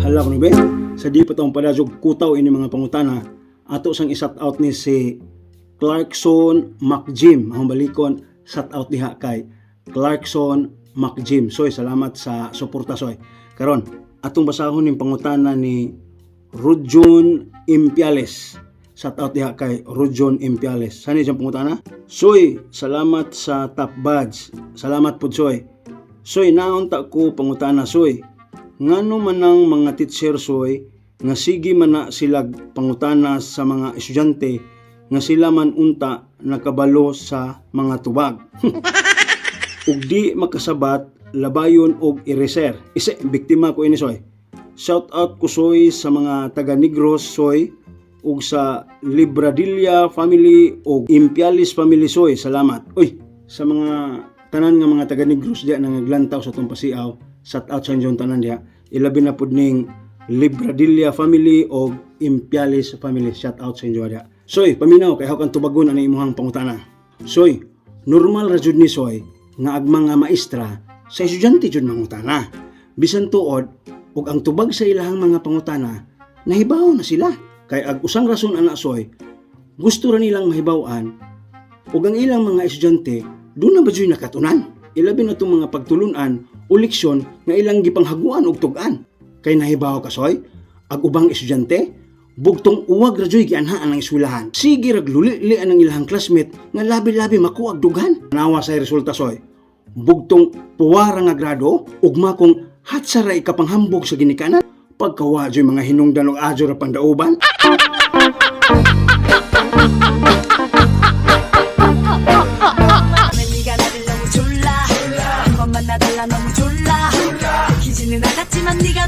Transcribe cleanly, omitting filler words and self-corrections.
Hala ko be, sa di pa taong padajog kutaw ini mga pangutana, ato sang isat out ni si Clarkson McJim. Ang balikon, shout out diha kay Clarkson McJim. Soy, salamat sa suporta soy. Karon, atong basahon ning pangutana ni Rujon Impiales. Shout out diha kay Rujon Impiales. Sani siyang pangutana? Soy, salamat sa top badge. Salamat pud soy. Soy, naon ta ko pangutana soy. Ngano man ang mga teacher soy nga sige man na sila pangutana sa mga estudyante nga sila man unta nakabalo sa mga tubag. Ug di makasabat labayon og eraser. Isa biktima ko ini soy. Shout out ko soy sa mga taga Negros soy ug sa Libradilla family ug Impiales family soy. Salamat. Uy, sa mga tanan nga mga taga Negros diya nga naglantaw sa tong pasiaw, shout out sa inyo tanan diya. Ilabi na pud ning Libradilla family ug Impiales family. Shout out sa inyo diya. Soy, paminaw kay haw kan tubagon ani imong pangutana. Soy, normal ra jud ni soy nga agmang nga maestra sa estudyante jud mangutana. Bisan tuod ug ang tubag sa ilahang mga pangutana nahibaw na sila. Kay ag usang rason ana soy, gusto ra nilang mahibaw-an ug ang ilang mga estudyante do na ba jud nakatunan. Ilabi na itong mga pagtulunan o leksyon nga ilang gipanghaguan og tug-an. Kay nahibaw ka soy, ag ubang estudyante bugtong uwag ra jud gianhaan ang eskwelahan. Sige rag luli-li ang ilahang classmate nga labi-labi makuha og dughan. Nawa sa resulta soy, bugtong puwara nga grado ug makong hatsara ikapanghambog sa ginikanan. Pagkawa jud mga hinungdan og adyo ra pandauban. 너무 졸라. 이것만 나달라 너무 졸라. 기지는 않았지만 네가